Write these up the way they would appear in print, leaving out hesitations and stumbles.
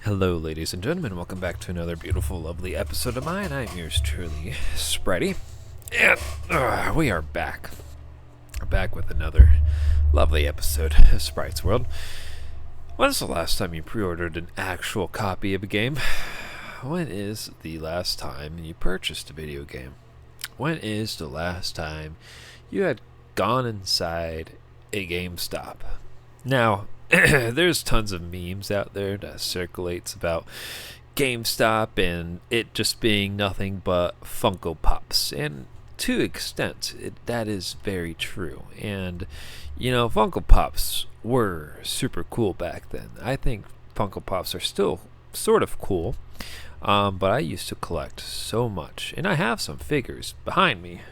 Hello, ladies and gentlemen. Welcome back to another beautiful, lovely episode of mine. I'm yours truly, Spritey. And we are back. We're back with another lovely episode of Sprite's World. When's the last time you pre-ordered an actual copy of a game? When is the last time you purchased a video game? When is the last time you had gone inside a GameStop? Now, there's tons of memes out there that circulates about GameStop and it just being nothing but Funko Pops. And to extent, that is very true. And, you know, Funko Pops were super cool back then. I think Funko Pops are still sort of cool. But I used to collect so much. And I have some figures behind me.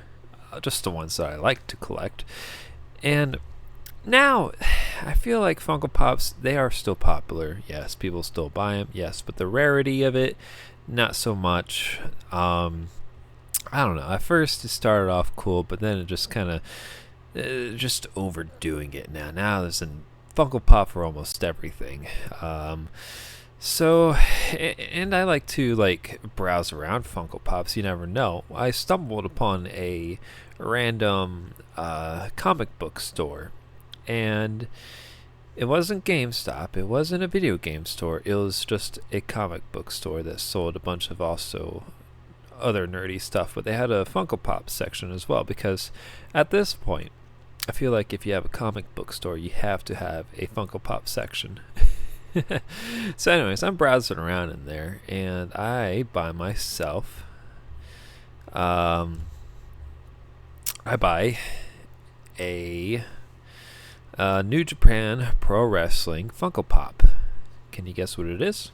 Just the ones that I like to collect. And now, I feel like Funko Pops, they are still popular. Yes, people still buy them. Yes, but the rarity of it, not so much. I don't know. At first, it started off cool, but then it just kind of, just overdoing it now. Now there's a Funko Pop for almost everything. So, and I like to browse around Funko Pops. You never know. I stumbled upon a random comic book store. And it wasn't GameStop, it wasn't a video game store, it was just a comic book store that sold a bunch of also other nerdy stuff, but they had a Funko Pop section as well, because at this point, I feel like if you have a comic book store, you have to have a Funko Pop section. So anyways, I'm browsing around in there, and I buy myself, I buy a New Japan Pro Wrestling Funko Pop. Can you guess what it is?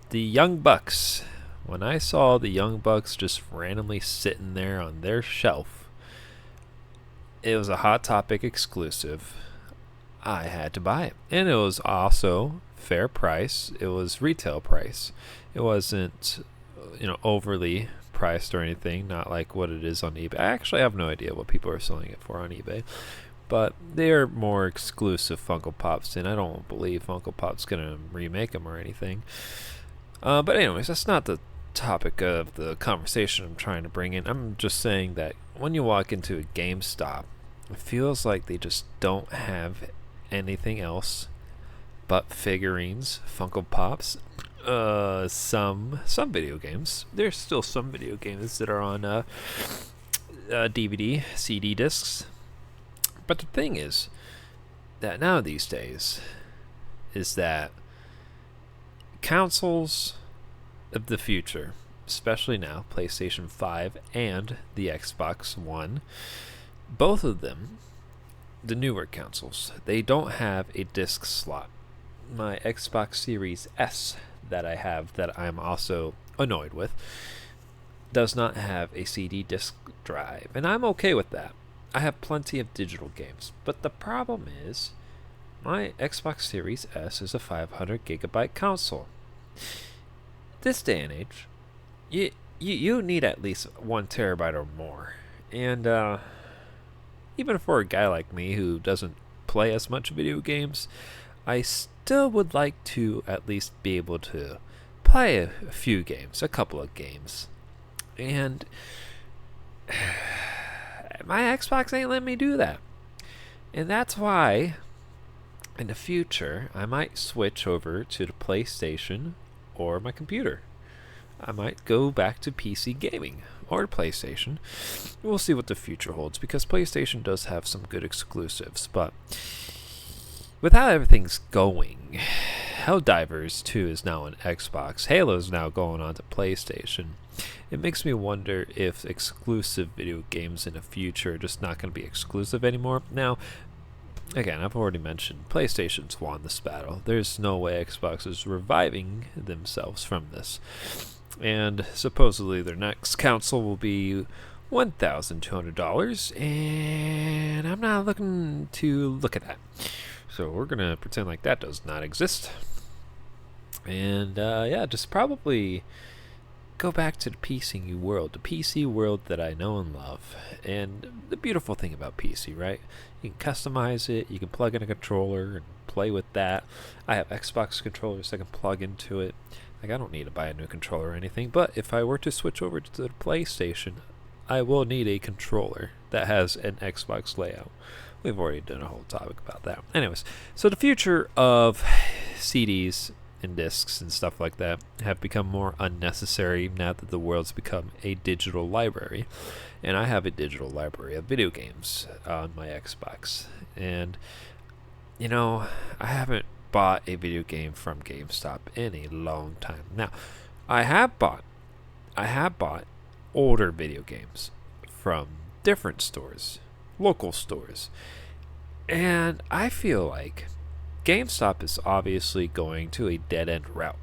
The Young Bucks. When I saw the Young Bucks just randomly sitting there on their shelf, it was a Hot Topic exclusive. I had to buy it. And it was also fair price. It was retail price. It wasn't, overly priced or anything, not like what it is on eBay. I actually have no idea what people are selling it for on eBay. But they are more exclusive Funko Pops, and I don't believe Funko Pop's going to remake them or anything. But anyways, that's not the topic of the conversation I'm trying to bring in. I'm just saying that when you walk into a GameStop, it feels like they just don't have anything else but figurines, Funko Pops, some video games. There's still some video games that are on DVD, CD discs. But the thing is that now these days is that consoles of the future, especially now, PlayStation 5 and the Xbox One, both of them, the newer consoles, they don't have a disc slot. My Xbox Series S that I have, that I'm also annoyed with, does not have a CD disc drive, and I'm okay with that. I have plenty of digital games, but the problem is my Xbox Series S is a 500 gigabyte console. This day and age, you need at least 1 terabyte or more, and even for a guy like me who doesn't play as much video games, I still would like to at least be able to play a few games, a couple of games, and my Xbox ain't letting me do that. And that's why, in the future, I might switch over to the PlayStation or my computer. I might go back to PC gaming or PlayStation. We'll see what the future holds, because PlayStation does have some good exclusives. But with how everything's going, Helldivers 2 is now on Xbox. Halo's now going on to PlayStation. It makes me wonder if exclusive video games in the future are just not going to be exclusive anymore. Now, again, I've already mentioned PlayStation's won this battle. There's no way Xbox is reviving themselves from this. And supposedly their next console will be $1,200, and I'm not looking to look at that. So we're going to pretend like that does not exist. And yeah, just probably go back to the PC world that I know and love. And the beautiful thing about PC, right? You can customize it, you can plug in a controller and play with that. I have Xbox controllers I can plug into it. Like, I don't need to buy a new controller or anything, but if I were to switch over to the PlayStation, I will need a controller that has an Xbox layout. We've already done a whole topic about that. Anyways, so the future of CDs and discs and stuff like that have become more unnecessary now that the world's become a digital library. And I have a digital library of video games on my Xbox. And, you know, I haven't bought a video game from GameStop in a long time. Now, I have bought older video games from different stores, local stores. And I feel like GameStop is obviously going to a dead-end route.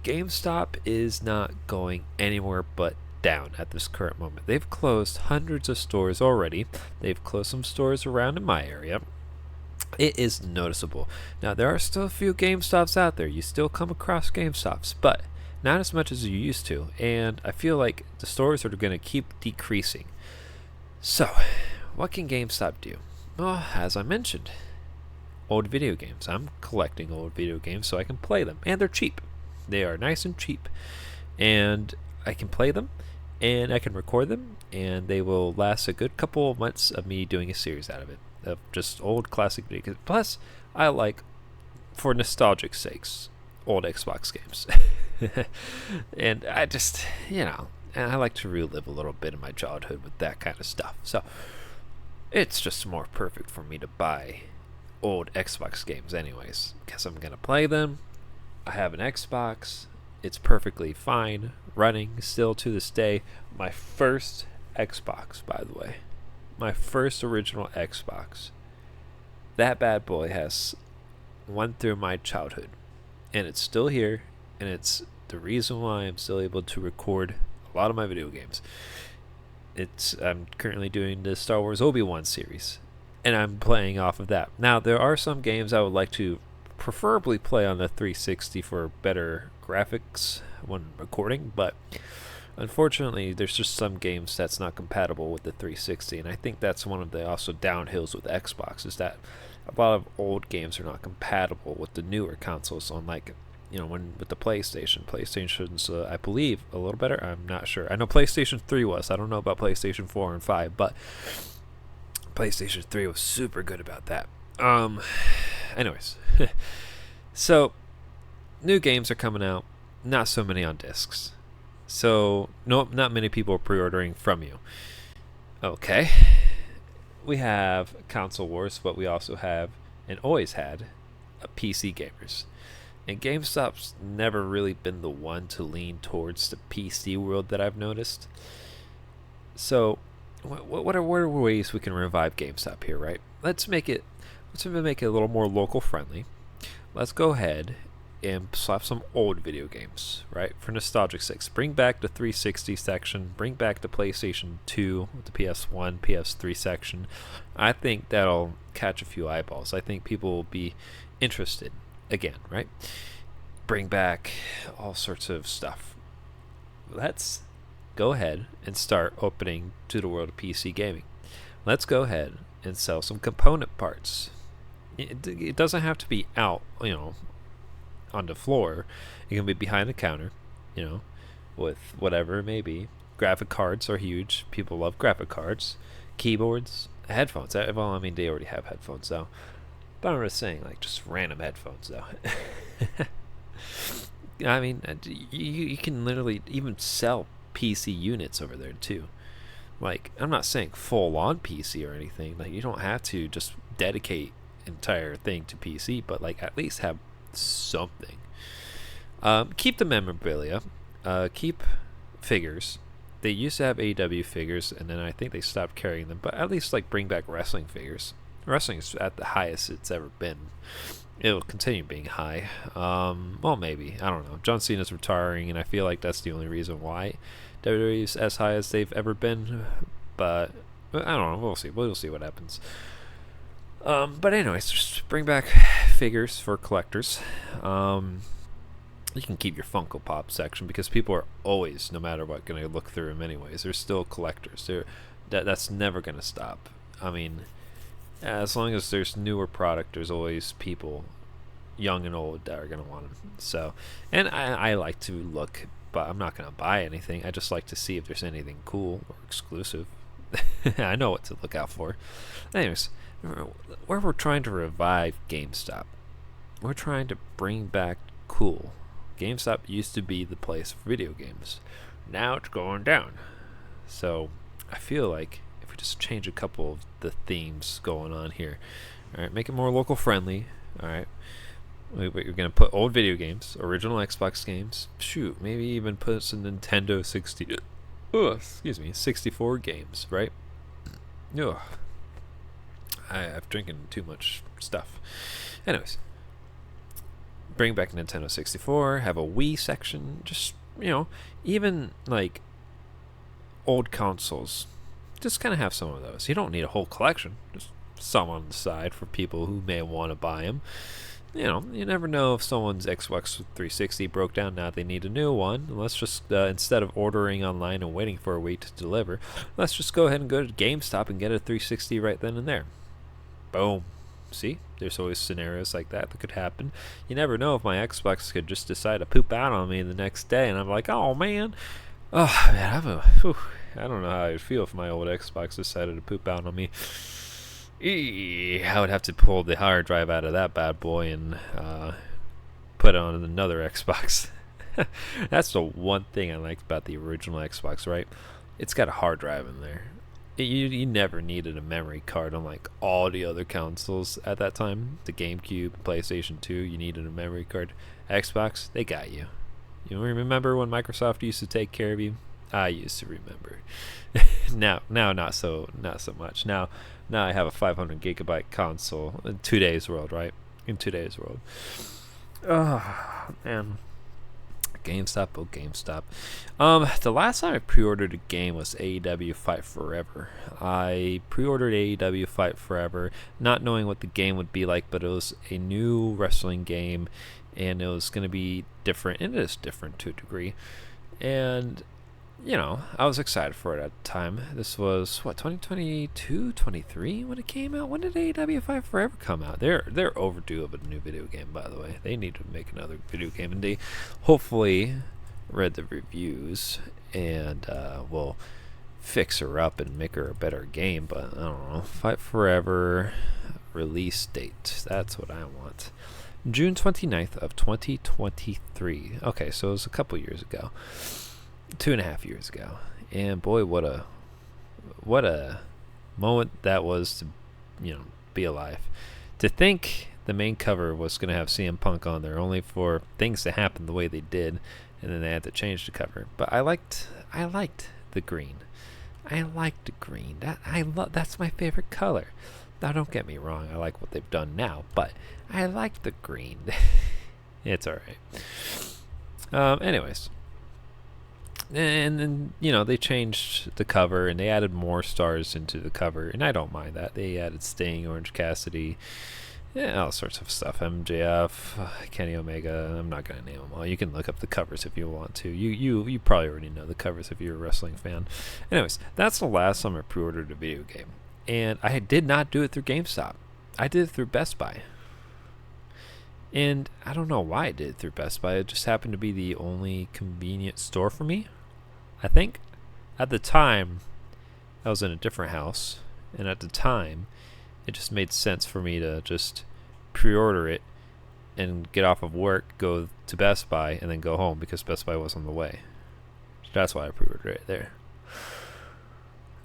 GameStop is not going anywhere but down at this current moment. They've closed hundreds of stores already. They've closed some stores around in my area. It is noticeable. Now, there are still a few GameStops out there. You still come across GameStops, but not as much as you used to. And I feel like the stores are going to keep decreasing. So, what can GameStop do? Well, as I mentioned, old video games. I'm collecting old video games so I can play them. And they're cheap. They are nice and cheap. And I can play them, and I can record them, and they will last a good couple of months of me doing a series out of it. Of just old classic video games. Plus, I like, for nostalgic sakes, old Xbox games. And I just, and I like to relive a little bit of my childhood with that kind of stuff. So, it's just more perfect for me to buy old Xbox games anyways, because I'm gonna play them. I have an Xbox. It's perfectly fine running still to this day. My first Xbox, by the way, my first original Xbox, that bad boy has went through my childhood, and it's still here, and it's the reason why I'm still able to record a lot of my video games. I'm currently doing the Star Wars Obi-Wan series, and I'm playing off of that. Now, there are some games I would like to preferably play on the 360 for better graphics when recording, but unfortunately, there's just some games that's not compatible with the 360, and I think that's one of the also downhills with Xbox, is that a lot of old games are not compatible with the newer consoles, unlike, when with the PlayStation's, I believe, a little better. I'm not sure. I know PlayStation 3 was. I don't know about PlayStation 4 and 5, but PlayStation 3 was super good about that. Anyways, so new games are coming out, not so many on discs. So, no, not many people are pre-ordering from you. Okay. We have console wars, but we also have, and always had, PC gamers. And GameStop's never really been the one to lean towards the PC world that I've noticed. So, what are ways we can revive GameStop here, right? Let's make it a little more local friendly. Let's go ahead and slap some old video games, right? For nostalgic sakes. Bring back the 360 section. Bring back the PlayStation 2, the PS1, PS3 section. I think that'll catch a few eyeballs. I think people will be interested again, right? Bring back all sorts of stuff. Let's go ahead and start opening to the world of PC gaming. Let's go ahead and sell some component parts. It doesn't have to be out, on the floor. It can be behind the counter, with whatever it may be. Graphic cards are huge. People love graphic cards. Keyboards, headphones. Well, I mean, they already have headphones, though. But I'm just saying, just random headphones, though. I mean, you can literally even sell PC units over there, too. I'm not saying full-on PC or anything. You don't have to just dedicate entire thing to PC, but at least have something. Keep the memorabilia. Keep figures. They used to have AEW figures, and then I think they stopped carrying them, but at least bring back wrestling figures. Wrestling is at the highest it's ever been. It'll continue being high. Well, maybe. I don't know. John Cena's retiring, and I feel like that's the only reason why WWE's as high as they've ever been. But I don't know. We'll see. We'll see what happens. But anyways, just bring back figures for collectors. You can keep your Funko Pop section because people are always, no matter what, going to look through them anyways. They're still collectors. That's never going to stop. I mean, as long as there's newer product, there's always people, young and old, that are going to want them. So, and I like to look, but I'm not going to buy anything. I just like to see if there's anything cool or exclusive. I know what to look out for. Anyways, where we're trying to revive GameStop, we're trying to bring back cool. GameStop used to be the place for video games. Now it's going down. So I feel like if we just change a couple of the themes going on here, all right, make it more local friendly. All right, we're gonna put old video games, original Xbox games. Shoot, maybe even put some Nintendo 64 games, right? Ugh. I've drinking too much stuff. Anyways, bring back Nintendo 64, have a Wii section, just, even like old consoles. Just kind of have some of those. You don't need a whole collection, just some on the side for people who may want to buy them. You never know if someone's Xbox 360 broke down, now they need a new one. Let's just, instead of ordering online and waiting for a week to deliver, let's just go ahead and go to GameStop and get a 360 right then and there. Boom. See, there's always scenarios like that could happen. You never know if my Xbox could just decide to poop out on me the next day, and I'm like, oh man, I don't know how I'd feel if my old Xbox decided to poop out on me. I would have to pull the hard drive out of that bad boy and put it on another Xbox. That's the one thing I liked about the original Xbox, right? It's got a hard drive in there. You never needed a memory card, unlike all the other consoles at that time. The GameCube, PlayStation 2, you needed a memory card. Xbox, they got you. You remember when Microsoft used to take care of you? I used to remember. now not so much. Now I have a 500 gigabyte console in today's world, right? In today's world. Oh man. GameStop. The last time I pre-ordered a game was AEW Fight Forever. I pre-ordered AEW Fight Forever, not knowing what the game would be like, but it was a new wrestling game, and it was going to be different, and it is different to a degree. And, I was excited for it at the time. This was, 2022, 23 when it came out? When did AEW Fight Forever come out? They're overdue of a new video game, by the way. They need to make another video game, and they hopefully read the reviews and will fix her up and make her a better game, but I don't know. Fight Forever release date. That's what I want. June 29th of 2023. Okay, so it was a couple years ago. 2.5 years ago, and boy, what a moment that was to be alive. To think the main cover was going to have CM Punk on there, only for things to happen the way they did, and then they had to change the cover. But I liked the green. That's my favorite color. Now don't get me wrong, I like what they've done now, but I like the green. It's alright. Anyways, and then they changed the cover and they added more stars into the cover, and I don't mind that. They added Sting, Orange Cassidy, all sorts of stuff, MJF, Kenny Omega. I'm not gonna name them all. You can look up the covers if you want to. You probably already know the covers if you're a wrestling fan. Anyways, that's the last time I pre-ordered a video game, and I did not do it through GameStop. I did it through Best Buy. And I don't know why I did it through Best Buy. It just happened to be the only convenient store for me, I think. At the time, I was in a different house, and at the time, it just made sense for me to just pre-order it and get off of work, go to Best Buy, and then go home because Best Buy was on the way. That's why I pre-ordered it there.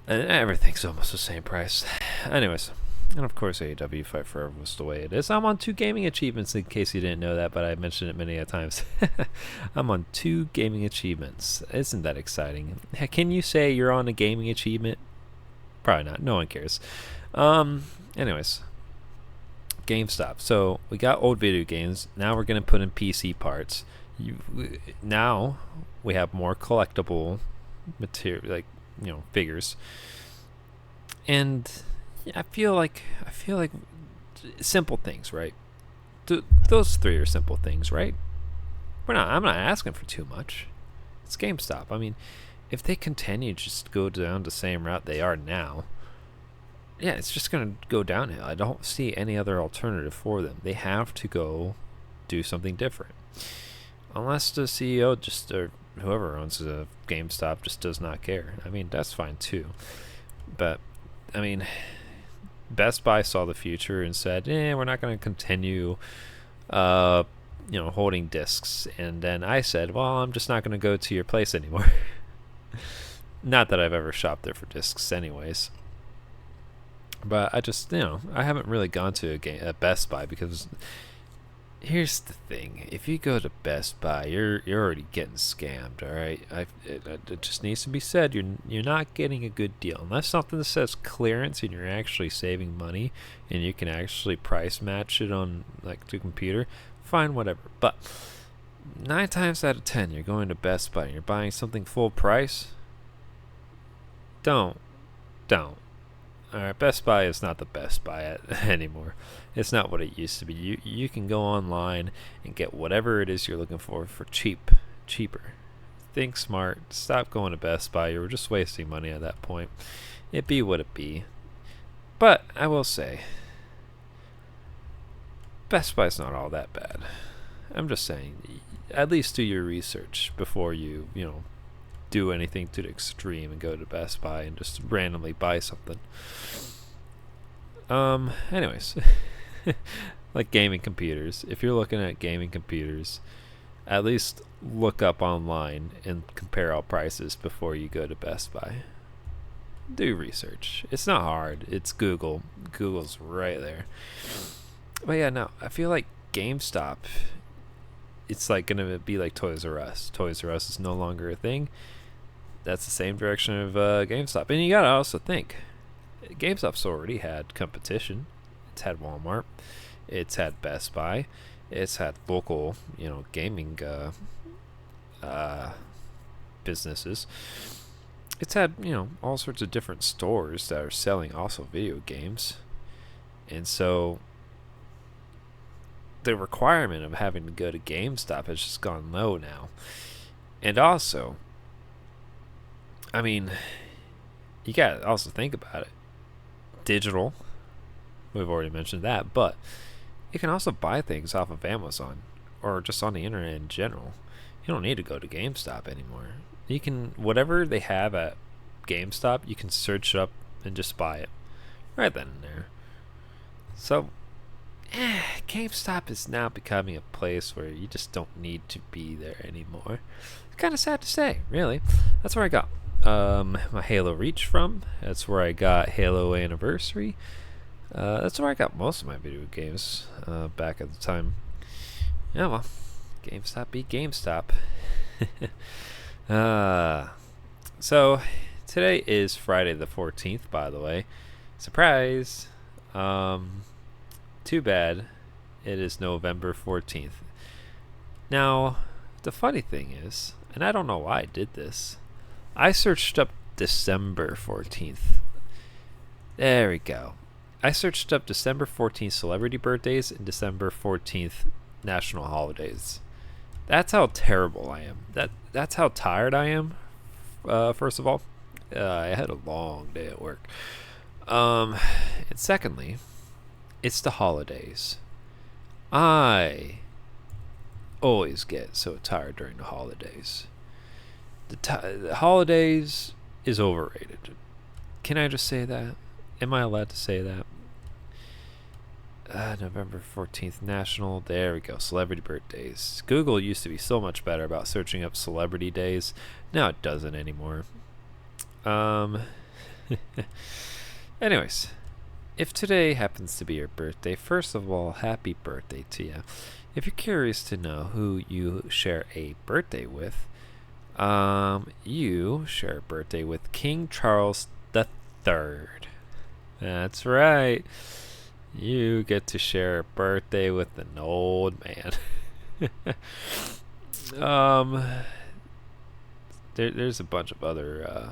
And everything's almost the same price. Anyways. And of course, AEW Fight Forever was the way it is. I'm on 2 gaming achievements, in case you didn't know that, but I mentioned it many a times. I'm on 2 gaming achievements. Isn't that exciting? Can you say you're on a gaming achievement? Probably not. No one cares. Anyways, GameStop. So we got old video games. Now we're gonna put in PC parts. Now we have more collectible material, figures, and I feel like simple things, right? Those 3 are simple things, right? I'm not asking for too much. It's GameStop. I mean, if they continue to just go down the same route they are now, yeah, it's just going to go downhill. I don't see any other alternative for them. They have to go do something different. Unless the CEO just, or whoever owns a GameStop just does not care. I mean, that's fine too. But, I mean, Best Buy saw the future and said, we're not going to continue, holding discs. And then I said, well, I'm just not going to go to your place anymore. Not that I've ever shopped there for discs anyways. But I just, I haven't really gone to a Best Buy because here's the thing. If you go to Best Buy, you're already getting scammed, all right? It just needs to be said. You're not getting a good deal. Unless something that says clearance and you're actually saving money and you can actually price match it on like the computer, fine, whatever. But 9 times out of 10, you're going to Best Buy and you're buying something full price. Don't. Alright, Best Buy is not the Best Buy anymore. It's not what it used to be. You can go online and get whatever it is you're looking for cheaper. Think smart. Stop going to Best Buy. You're just wasting money at that point. It be what it be. But I will say, Best Buy's not all that bad. I'm just saying, at least do your research before you do anything to the extreme and go to Best Buy and just randomly buy something. Anyways, like gaming computers. If you're looking at gaming computers, at least look up online and compare all prices before you go to Best Buy. Do research. It's not hard. It's Google. Google's right there. But yeah, no, I feel like GameStop, it's like gonna be like Toys R Us. Toys R Us is no longer a thing. That's the same direction of GameStop. And you gotta also think, GameStop's already had competition. It's had Walmart. It's had Best Buy. It's had local, gaming businesses. It's had, all sorts of different stores that are selling also video games. And so the requirement of having to go to GameStop has just gone low now. And also, I mean, you gotta also think about it. Digital, we've already mentioned that, but you can also buy things off of Amazon or just on the internet in general. You don't need to go to GameStop anymore. You can, whatever they have at GameStop, you can search up and just buy it right then and there. So, GameStop is now becoming a place where you just don't need to be there anymore. It's kind of sad to say, really. That's where I got my Halo Reach from. That's where I got Halo Anniversary. That's where I got most of my video games back at the time. Yeah, well, GameStop beat GameStop. So today is Friday the 14th, by the way. Surprise! Too bad it is November 14th. Now, the funny thing is, and I don't know why I did this, I searched up December 14th. There we go. I searched up December 14th celebrity birthdays and December 14th national holidays. That's how terrible I am. That's how tired I am. First of all, I had a long day at work. And secondly, it's the holidays. I always get so tired during the holidays. The holidays is overrated. Can I just say that? Am I allowed to say that? November 14th national. There we go. Celebrity birthdays. Google used to be so much better about searching up celebrity days. Now it doesn't anymore. Anyways, if today happens to be your birthday, first of all, happy birthday to you. If you're curious to know who you share a birthday with, you share a birthday with King Charles III. That's right. You get to share a birthday with an old man. There's a bunch of other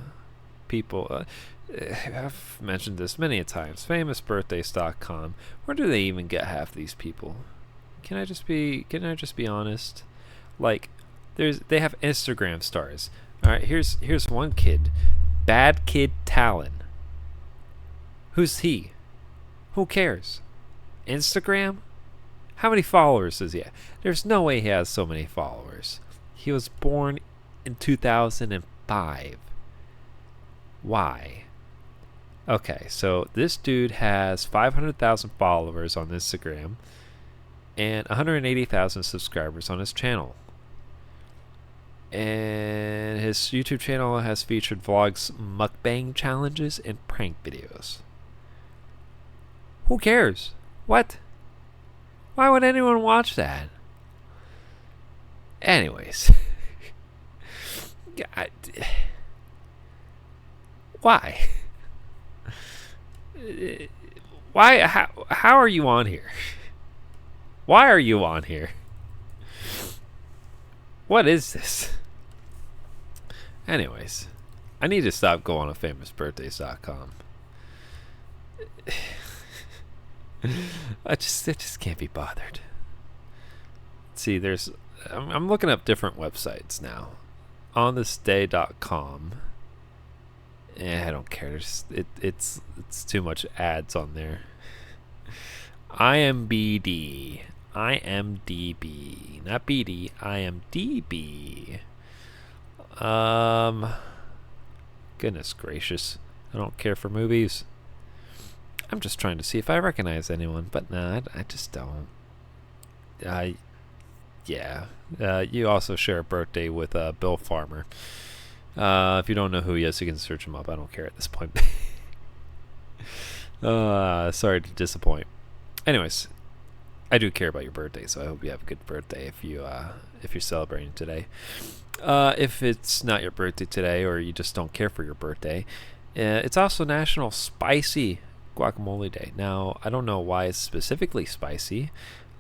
people. I've mentioned this many a times. FamousBirthdays.com. Where do they even get half these people? Can I just be honest? Like, they have Instagram stars. All right, here's one kid, Bad Kid Talon. Who's he? Who cares? Instagram? How many followers does he have? There's no way he has so many followers. He was born in 2005. Why? Okay, so this dude has 500,000 followers on Instagram and 180,000 subscribers on his channel. And his YouTube channel has featured vlogs, mukbang challenges, and prank videos. Who cares? What? Why would anyone watch that? Anyways. Why? Why? How are you on here? Why are you on here? What is this? Anyways, I need to stop going on famousbirthdays.com. I just can't be bothered. See, I'm looking up different websites now. onthisday.com. I don't care. It's too much ads on there. IMBD. IMDb. Not BD. IMDb. Goodness gracious. I don't care for movies. I'm just trying to see if I recognize anyone, but nah, I just don't. Yeah. You also share a birthday with Bill Farmer. If you don't know who he is, you can search him up. I don't care at this point. Sorry to disappoint. Anyways, I do care about your birthday, so I hope you have a good birthday if you're celebrating today. If it's not your birthday today, or you just don't care for your birthday, it's also National Spicy Guacamole Day. Now, I don't know why it's specifically spicy,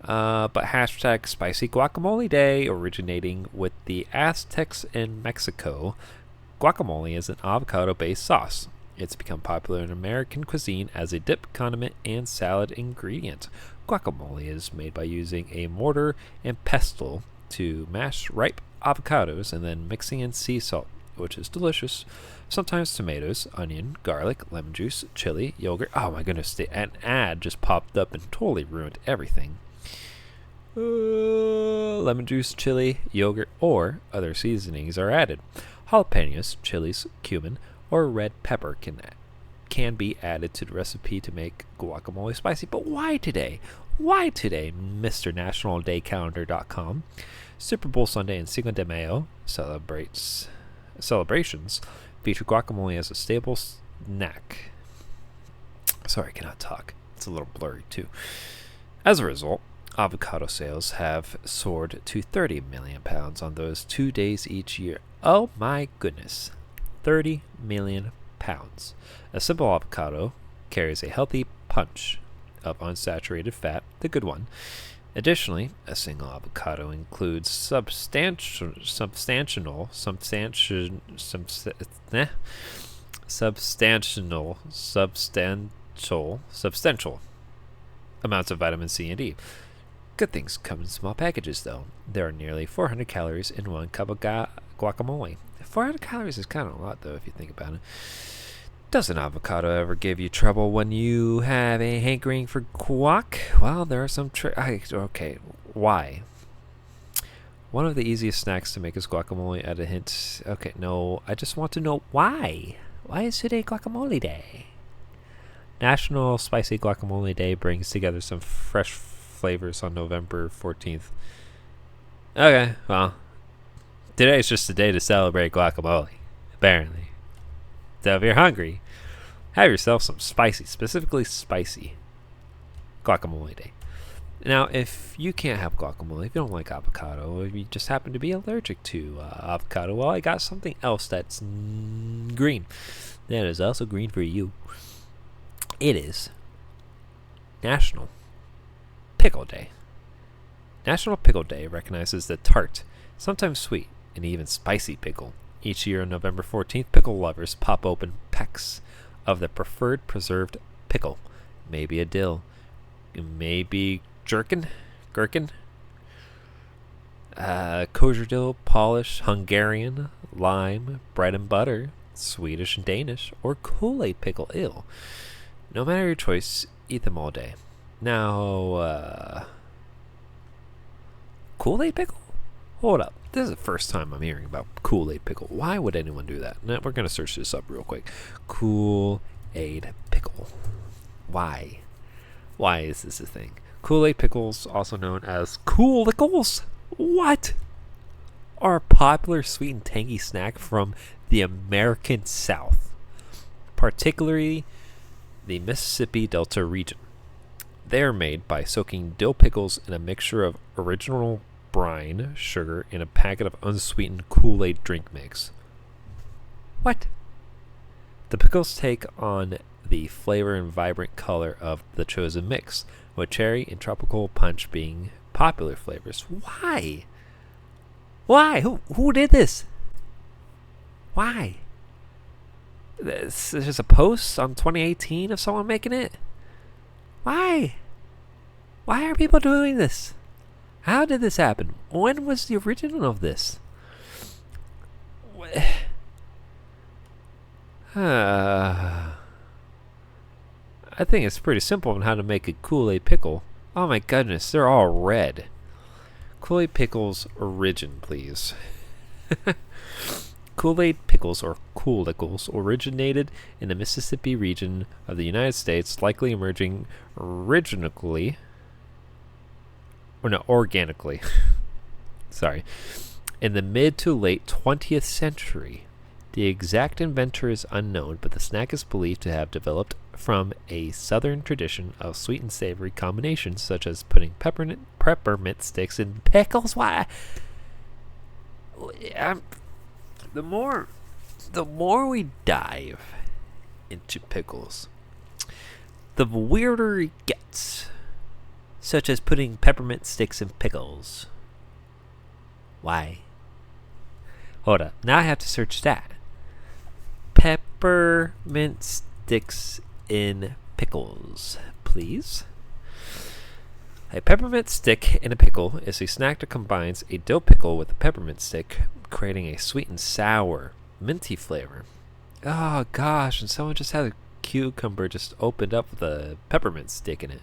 but hashtag Spicy Guacamole Day, originating with the Aztecs in Mexico. Guacamole is an avocado-based sauce. It's become popular in American cuisine as a dip, condiment, and salad ingredient. Guacamole is made by using a mortar and pestle to mash ripe avocados and then mixing in sea salt, which is delicious. Sometimes tomatoes, onion, garlic, lemon juice, chili, yogurt. Oh my goodness, an ad just popped up and totally ruined everything. Lemon juice, chili, yogurt, or other seasonings are added. Jalapenos, chilies, cumin, or red pepper can be added to the recipe to make guacamole spicy. But why today? Why today, Mr. NationalDayCalendar.com? Super Bowl Sunday and Cinco de Mayo celebrations feature guacamole as a staple snack. Sorry, I cannot talk. It's a little blurry too. As a result, avocado sales have soared to 30 million pounds on those 2 days each year. Oh my goodness. 30 million pounds. A simple avocado carries a healthy punch of unsaturated fat, the good one. Additionally, a single avocado includes substantial amounts of vitamin C and D. Good things come in small packages, though. There are nearly 400 calories in one cup of guacamole. 400 calories is kind of a lot, though, if you think about it. Does an avocado ever give you trouble when you have a hankering for guac? Well, there are some okay, why? One of the easiest snacks to make is guacamole. Add a hint. Okay, no, I just want to know why. Why is today Guacamole Day? National Spicy Guacamole Day brings together some fresh flavors on November 14th. Okay, well, today's just a day to celebrate guacamole, apparently. So if you're hungry, have yourself some specifically spicy guacamole day. Now, if you can't have guacamole, if you don't like avocado, or if you just happen to be allergic to avocado, well, I got something else that's green. That is also green for you. It is National Pickle Day. National Pickle Day recognizes the tart, sometimes sweet, and even spicy pickle. Each year on November 14th, pickle lovers pop open packs of the preferred preserved pickle. Maybe a dill. Maybe gherkin? kosher dill, Polish, Hungarian, lime, bread and butter, Swedish and Danish, or Kool-Aid pickle. Ew. No matter your choice, eat them all day. Now, Kool-Aid pickle? Hold up. This is the first time I'm hearing about Kool-Aid pickle. Why would anyone do that? Now, we're going to search this up real quick. Kool-Aid pickle. Why? Why is this a thing? Kool-Aid pickles, also known as Kool-Lickles, what? Are a popular sweet and tangy snack from the American South, particularly the Mississippi Delta region. They are made by soaking dill pickles in a mixture of original brine, sugar, and a packet of unsweetened Kool-Aid drink mix. What? The pickles take on the flavor and vibrant color of the chosen mix, with cherry and tropical punch being popular flavors. Why? Why? Who did this? Why? This is just a post on 2018 of someone making it? Why? Why are people doing this? How did this happen? When was the original of this? I think it's pretty simple on how to make a Kool-Aid pickle. Oh my goodness, they're all red. Kool-Aid pickles origin, please. Kool-Aid pickles, or Kool-Lickles, originated in the Mississippi region of the United States, likely emerging organically. Sorry. In the mid to late 20th century. The exact inventor is unknown, but the snack is believed to have developed from a southern tradition of sweet and savory combinations, such as putting peppermint sticks in pickles. Why? The more we dive into pickles, the weirder it gets, such as putting peppermint sticks in pickles. Why? Hold up. Now I have to search that. Peppermint sticks in pickles, please. A peppermint stick in a pickle is a snack that combines a dill pickle with a peppermint stick, creating a sweet and sour, minty flavor. Oh gosh, and someone just had a cucumber just opened up with a peppermint stick in it.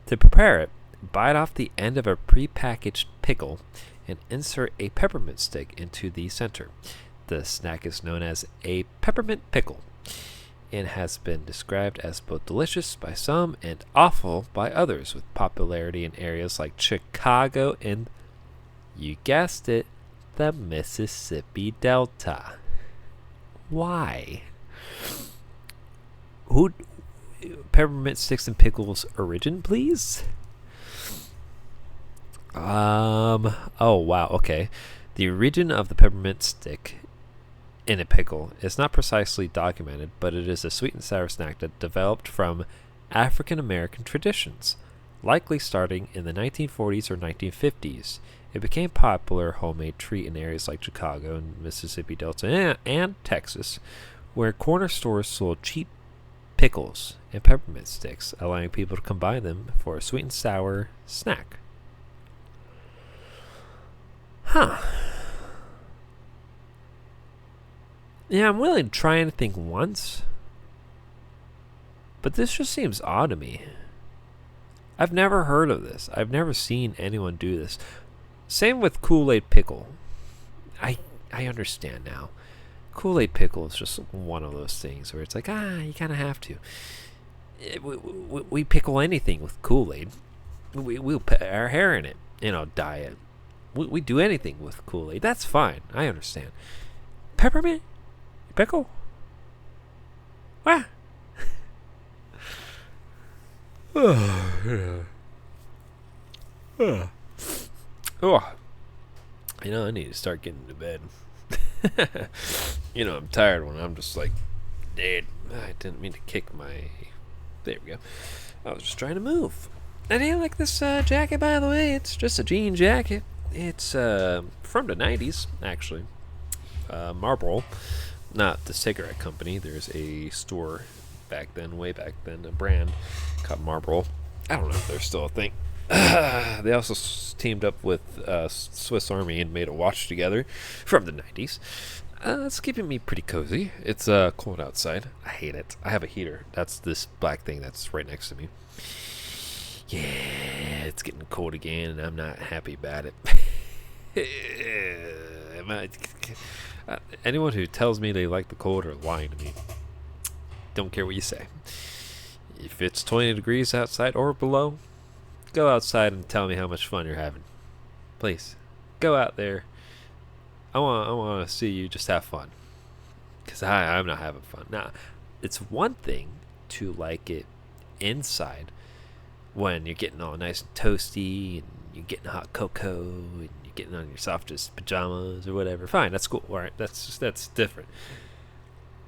To prepare it, bite off the end of a pre-packaged pickle and insert a peppermint stick into the center. The snack is known as a peppermint pickle and has been described as both delicious by some and awful by others, with popularity in areas like Chicago and, you guessed it, the Mississippi Delta. Why? Who? Peppermint sticks and pickles origin, please? Oh wow, okay. The origin of the peppermint stick in a pickle is not precisely documented, but it is a sweet and sour snack that developed from African American traditions, likely starting in the 1940s or 1950s. It became a popular homemade treat in areas like Chicago and Mississippi Delta and Texas, where corner stores sold cheap pickles and peppermint sticks, allowing people to combine them for a sweet and sour snack. Huh. Yeah, I'm willing to try anything once, but this just seems odd to me. I've never heard of this. I've never seen anyone do this. Same with Kool-Aid pickle. I understand now. Kool-Aid pickle is just one of those things where it's like, you kind of have to. We pickle anything with Kool-Aid. We'll put our hair in it, dye it. We do anything with Kool-Aid. That's fine. I understand. Peppermint? Pickle? What? Oh, I need to start getting to bed. I'm tired when I'm just like, dude, I didn't mean to kick my... There we go. I was just trying to move. And I like this jacket, by the way. It's just a jean jacket. It's from the 90s, actually. Marlboro, not the cigarette company. There's a store back then, way back then, a brand called Marlboro. I don't know if they're still a thing. They also teamed up with Swiss Army and made a watch together from the 90s. It's keeping me pretty cozy. It's cold outside. I hate it. I have a heater. That's this black thing that's right next to me. Yeah, it's getting cold again, and I'm not happy about it. Anyone who tells me they like the cold are lying to me. Don't care what you say. If it's 20 degrees outside or below, go outside and tell me how much fun you're having. Please, go out there. I want to see you just have fun. Because I'm not having fun. Now, it's one thing to like it inside when you're getting all nice and toasty and you're getting hot cocoa and you're getting on your softest pajamas or whatever. Fine, that's cool. All right, that's different.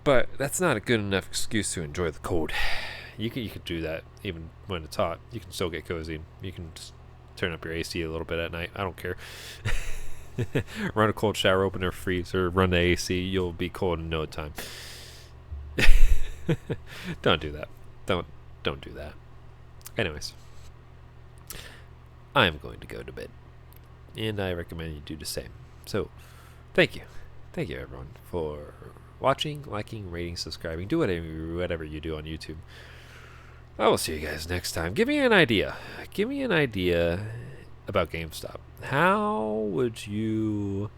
But that's not a good enough excuse to enjoy the cold. You can do that even when it's hot. You can still get cozy. You can just turn up your AC a little bit at night. I don't care. Run a cold shower, open their freezer, run the AC. You'll be cold in no time. Don't do that. Don't do that. Anyways, I'm going to go to bed, and I recommend you do the same. So, thank you everyone for watching, liking, rating, subscribing. Do whatever you do on YouTube. I will see you guys next time. Give me an idea. Give me an idea about GameStop. How would you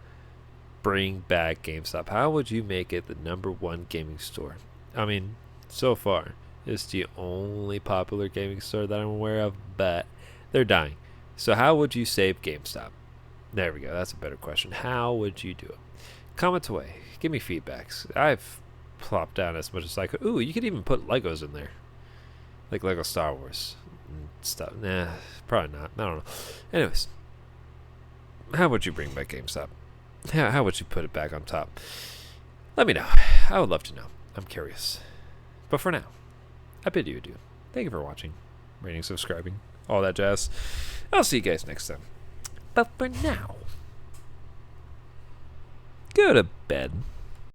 bring back GameStop? How would you make it the #1 gaming store? I mean, so far, it's the only popular gaming store that I'm aware of, but they're dying. So how would you save GameStop? There we go. That's a better question. How would you do it? Comment away. Give me feedbacks. I've plopped down as much as I could. Ooh, you could even put Legos in there. Like Lego Star Wars and stuff. Nah, probably not. I don't know. Anyways, how would you bring back GameStop? How would you put it back on top? Let me know. I would love to know. I'm curious. But for now, I bid you adieu. Thank you for watching, rating, subscribing, all that jazz. I'll see you guys next time. But for now, go to bed.